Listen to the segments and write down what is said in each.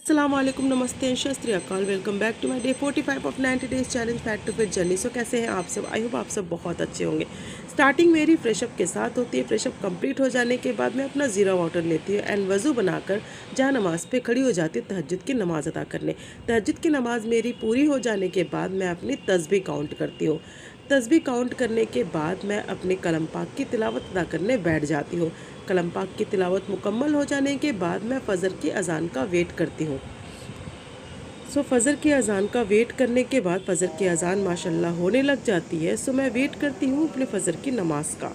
अस्सलाम वालेकुम, नमस्ते, शस्त्री अकाल। Welcome back to my day 45 of 90 days challenge fat to fit journey. So कैसे हैं आप सब? आई होप आप सब बहुत अच्छे होंगे। स्टार्टिंग मेरी फ्रेशअप के साथ होती है। फ्रेशअप कंप्लीट हो जाने के बाद मैं अपना ज़ीरा वाटर लेती हूँ एंड वज़ू बनाकर जहाँ नमाज़ पे खड़ी हो जाती हूँ तहज्जुद की नमाज़ अदा करने। तहज्जुद की नमाज़ मेरी पूरी हो जाने के बाद मैं अपनी तस्बीह काउंट करती हूँ। तस्बीह काउंट करने के बाद मैं अपने कलम पाक की तिलावत अदा करने बैठ जाती हूँ। कलम पाक की तिलावत मुकम्मल हो जाने के बाद मैं फ़जर की अज़ान का वेट करती हूँ। सो फ़जर की अज़ान का वेट करने के बाद फ़जर की अज़ान माशाल्लाह होने लग जाती है। सो मैं वेट करती हूँ अपने फ़जर की नमाज़ का।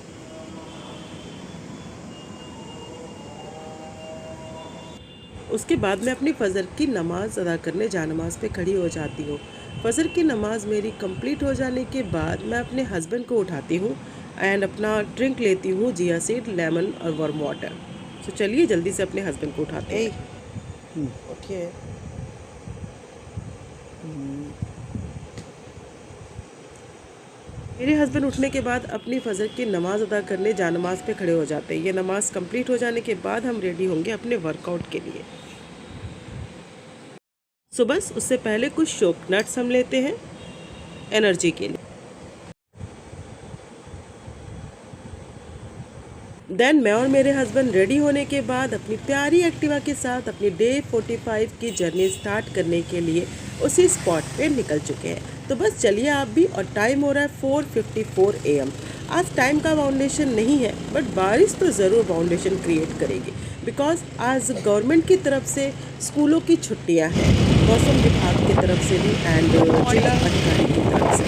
उसके बाद मैं अपनी फ़जर की नमाज़ अदा करने जानमाज़ पे खड़ी हो जाती हूँ। फ़जर की नमाज़ मेरी कंप्लीट हो जाने के बाद मैं अपने हस्बैंड को उठाती हूँ एंड अपना ड्रिंक लेती हूँ, जिया सीड, लेमन और वार्म वाटर। सो चलिए जल्दी से अपने हस्बैंड को उठाते हैं। उठिए। मेरे हस्बैंड उठने के बाद अपनी फ़जर की नमाज़ अदा करने जानमाज़ पे खड़े हो जाते हैं। ये नमाज़ कंप्लीट हो जाने के बाद हम रेडी होंगे अपने वर्कआउट के लिए। सो बस उससे पहले कुछ शोक नट्स हम लेते हैं एनर्जी के लिए। देन मैं और मेरे हस्बैंड रेडी होने के बाद अपनी प्यारी एक्टिवा के साथ अपनी डे 45 की जर्नी स्टार्ट करने के लिए उसी स्पॉट पे निकल चुके हैं। तो बस चलिए आप भी। और टाइम हो रहा है 4:54 AM। आज टाइम का बाउंडेशन नहीं है बट बारिश तो ज़रूर बाउंडेशन क्रिएट करेगी बिकॉज आज गवर्नमेंट की तरफ से स्कूलों की छुट्टियां हैं, मौसम विभाग की तरफ से भी एंड जिला अधिकारी की तरफ से।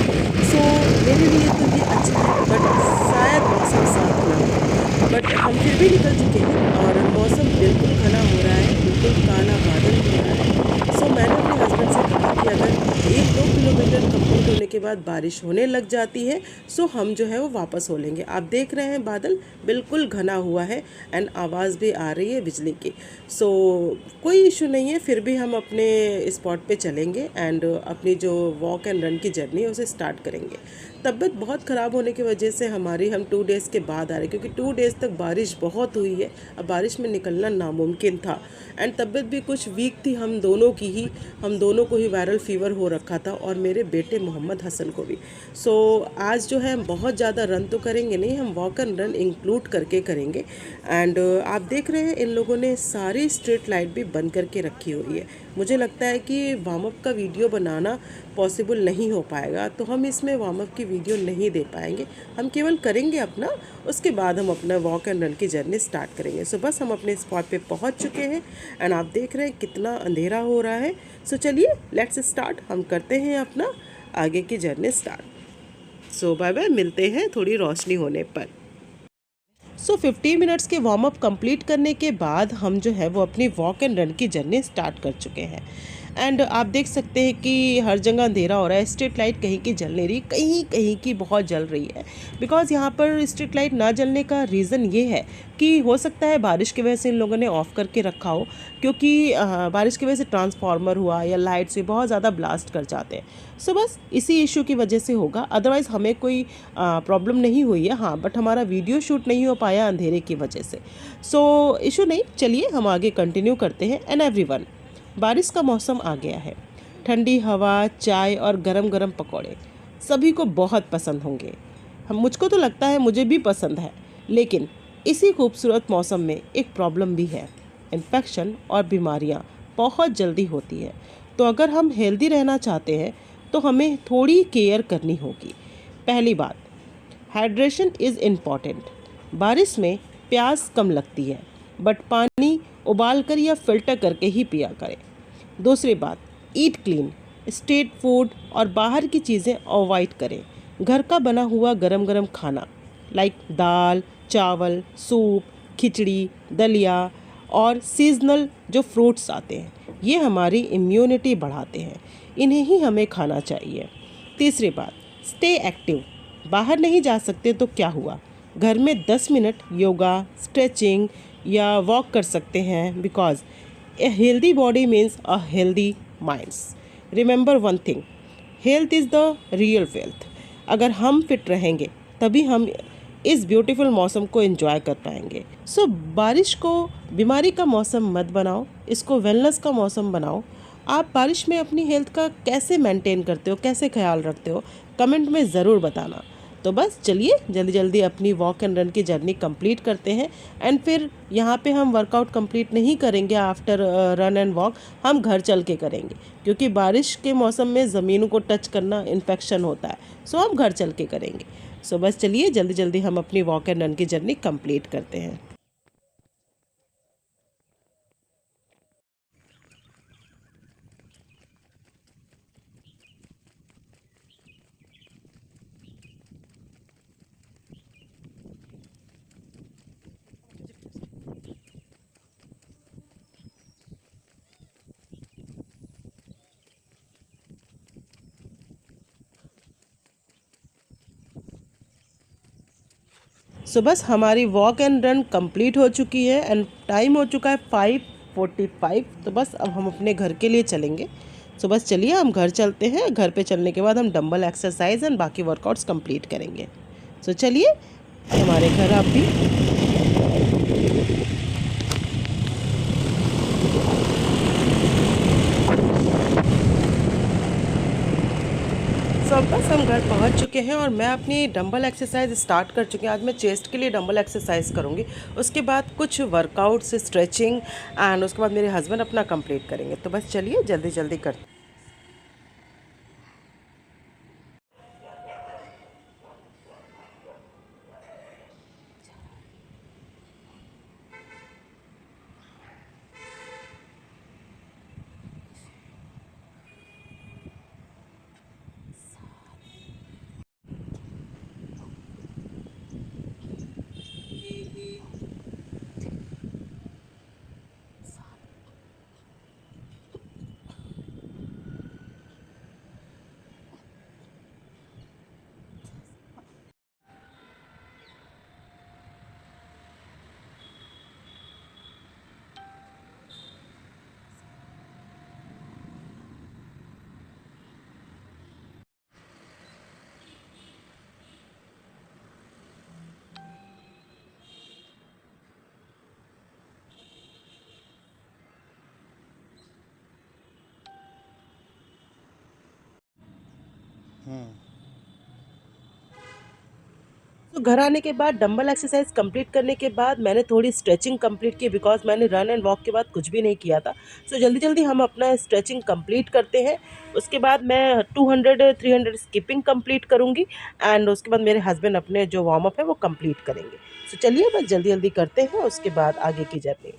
सो मेरे लिए तो ये अच्छा है बट शायद मौसम साफ ना हो। बट हम फिर भी निकल चुके हैं और मौसम बिल्कुल घना हो रहा है, बिल्कुल काला बादल हो रहा है। सो मैंने अपने हस्बैंड से कहा कि अगर 1-2 किलोमीटर कंप्लीट होने के बाद बारिश होने लग जाती है सो हम जो है वो वापस हो लेंगे। आप देख रहे हैं बादल बिल्कुल घना हुआ है एंड आवाज़ भी आ रही है बिजली की। सो कोई इशू नहीं है, फिर भी हम अपने स्पॉट पे चलेंगे एंड अपनी जो वॉक एंड रन की जर्नी है उसे स्टार्ट करेंगे। तबीयत बहुत ख़राब होने की वजह से हमारी हम 2 डेज़ के बाद आ रहे क्योंकि 2 डेज़ तक बारिश बहुत हुई है। अब बारिश में निकलना नामुमकिन था एंड तबीयत भी कुछ वीक थी हम दोनों को ही वायरल फ़ीवर हो रखा था और मेरे बेटे मोहम्मद हसन को भी। सो आज जो है हम बहुत ज़्यादा रन तो करेंगे नहीं, हम वॉक एंड रन इंक्लूड करके करेंगे। एंड आप देख रहे हैं इन लोगों ने सारी स्ट्रीट लाइट भी बंद करके रखी हुई है। मुझे लगता है कि वार्म अप का वीडियो बनाना पॉसिबल नहीं हो पाएगा तो हम इसमें वार्म अप की वीडियो नहीं दे पाएंगे। हम केवल करेंगे अपना, उसके बाद हम अपना वॉक एंड रन की जर्नी स्टार्ट करेंगे। सो बस हम अपने स्पॉट पे पहुंच चुके हैं एंड आप देख रहे हैं कितना अंधेरा हो रहा है। सो चलिए लेट्स स्टार्ट, हम करते हैं अपना आगे की जर्नी स्टार्ट। सो बाय बाय, मिलते हैं थोड़ी रोशनी होने पर। सो 50 मिनट्स के वार्म अप कंप्लीट करने के बाद हम जो है वो अपनी वॉक एंड रन की जर्नी स्टार्ट कर चुके हैं एंड आप देख सकते हैं कि हर जगह अंधेरा हो रहा है। स्ट्रीट लाइट कहीं की जल नहीं रही, कहीं कहीं की बहुत जल रही है बिकॉज़ यहाँ पर स्ट्रीट लाइट ना जलने का रीज़न ये है कि हो सकता है बारिश की वजह से इन लोगों ने ऑफ़ करके रखा हो, क्योंकि बारिश की वजह से ट्रांसफार्मर हुआ या लाइट से बहुत ज़्यादा ब्लास्ट कर जाते हैं। सो बस इसी इशू की वजह से होगा, अदरवाइज़ हमें कोई प्रॉब्लम नहीं हुई है। हाँ, बट हमारा वीडियो शूट नहीं हो पाया अंधेरे की वजह से। सो इशू नहीं, चलिए हम आगे कंटिन्यू करते हैं। एंड एवरीवन, बारिश का मौसम आ गया है। ठंडी हवा, चाय और गरम गरम पकौड़े सभी को बहुत पसंद होंगे। हम मुझको तो लगता है मुझे भी पसंद है, लेकिन इसी खूबसूरत मौसम में एक प्रॉब्लम भी है। इन्फेक्शन और बीमारियां बहुत जल्दी होती है। तो अगर हम हेल्दी रहना चाहते हैं तो हमें थोड़ी केयर करनी होगी। पहली बात, हाइड्रेशन इज़ इम्पॉर्टेंट। बारिश में प्यास कम लगती है बट पानी उबाल कर या फिल्टर करके ही पिया करें। दूसरी बात, ईट क्लीन। स्ट्रीट फूड और बाहर की चीज़ें अवॉइड करें। घर का बना हुआ गरम गरम खाना लाइक दाल, चावल, सूप, खिचड़ी, दलिया और सीजनल जो फ्रूट्स आते हैं ये हमारी इम्यूनिटी बढ़ाते हैं, इन्हें ही हमें खाना चाहिए। तीसरी बात, स्टे एक्टिव। बाहर नहीं जा सकते तो क्या हुआ, घर में 10 मिनट योगा, स्ट्रेचिंग या वॉक कर सकते हैं because a healthy body means a healthy minds. Remember one thing, health is the real wealth. अगर हम फिट रहेंगे तभी हम इस ब्यूटीफुल मौसम को एंजॉय कर पाएंगे। सो बारिश को बीमारी का मौसम मत बनाओ, इसको वेलनेस का मौसम बनाओ। आप बारिश में अपनी हेल्थ का कैसे मेंटेन करते हो, कैसे ख्याल रखते हो, कमेंट में ज़रूर बताना। तो बस चलिए जल्दी जल्दी अपनी वॉक एंड रन की जर्नी कंप्लीट करते हैं। एंड फिर यहाँ पे हम वर्कआउट कंप्लीट नहीं करेंगे आफ्टर रन एंड वॉक, हम घर चल के करेंगे, क्योंकि बारिश के मौसम में ज़मीनों को टच करना इन्फेक्शन होता है। सो हम घर चल के करेंगे। सो बस चलिए जल्दी जल्दी हम अपनी वॉक एंड रन की जर्नी कंप्लीट करते हैं। सो बस हमारी वॉक एंड रन कंप्लीट हो चुकी है एंड टाइम हो चुका है 5:45। तो बस अब हम अपने घर के लिए चलेंगे। सो बस चलिए हम घर चलते हैं। घर पे चलने के बाद हम डंबल एक्सरसाइज एंड बाकी वर्कआउट्स कंप्लीट करेंगे। सो चलिए हमारे घर आप भी। सो अब बस हम घर पहुंच चुके हैं और मैं अपनी डंबल एक्सरसाइज स्टार्ट कर चुकी हूँ। आज मैं चेस्ट के लिए डंबल एक्सरसाइज करूँगी, उसके बाद कुछ वर्कआउट्स, स्ट्रेचिंग एंड उसके बाद मेरे हस्बैंड अपना कंप्लीट करेंगे। तो बस चलिए जल्दी जल्दी करते हैं। तो घर आने के बाद डंबल एक्सरसाइज कंप्लीट करने के बाद मैंने थोड़ी स्ट्रेचिंग कंप्लीट की, बिकॉज मैंने रन एंड वॉक के बाद कुछ भी नहीं किया था। सो जल्दी जल्दी हम अपना स्ट्रेचिंग कंप्लीट करते हैं। उसके बाद मैं 200-300 स्किपिंग कंप्लीट करूँगी एंड उसके बाद मेरे हस्बैंड अपने जो वार्म अप है वो कंप्लीट करेंगे। सो चलिए बस जल्दी जल्दी करते हैं, उसके बाद आगे की जर्नी।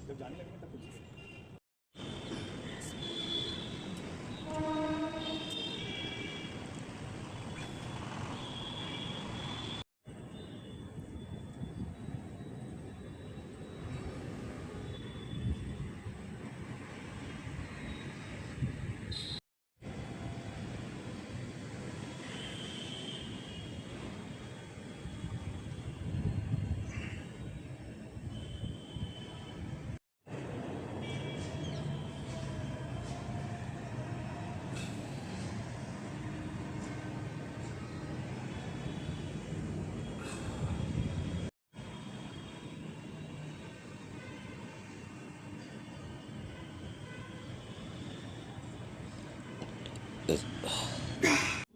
जब जाने लगेंगे तब पूछिए।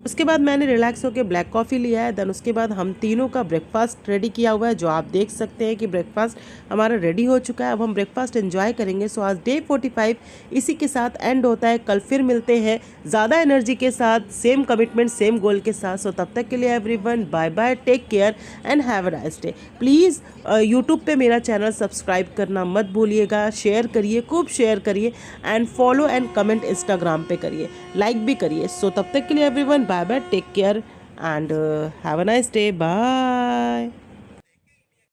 उसके बाद मैंने रिलैक्स होकर ब्लैक कॉफ़ी लिया है। देन उसके बाद हम तीनों का ब्रेकफास्ट रेडी किया हुआ है, जो आप देख सकते हैं कि ब्रेकफास्ट हमारा रेडी हो चुका है। अब हम ब्रेकफास्ट एंजॉय करेंगे। सो आज डे 45 इसी के साथ एंड होता है। कल फिर मिलते हैं ज़्यादा एनर्जी के साथ, सेम कमिटमेंट सेम गोल के साथ। सो तब तक के लिए everyone bye bye, take care and have a nice day. Please YouTube पे मेरा चैनल सब्सक्राइब करना मत भूलिएगा, शेयर करिए, खूब शेयर करिए and follow and comment Instagram पे करिए, लाइक भी करिए। सो तब तक के लिए everyone bye bye, take care and have a nice day, bye.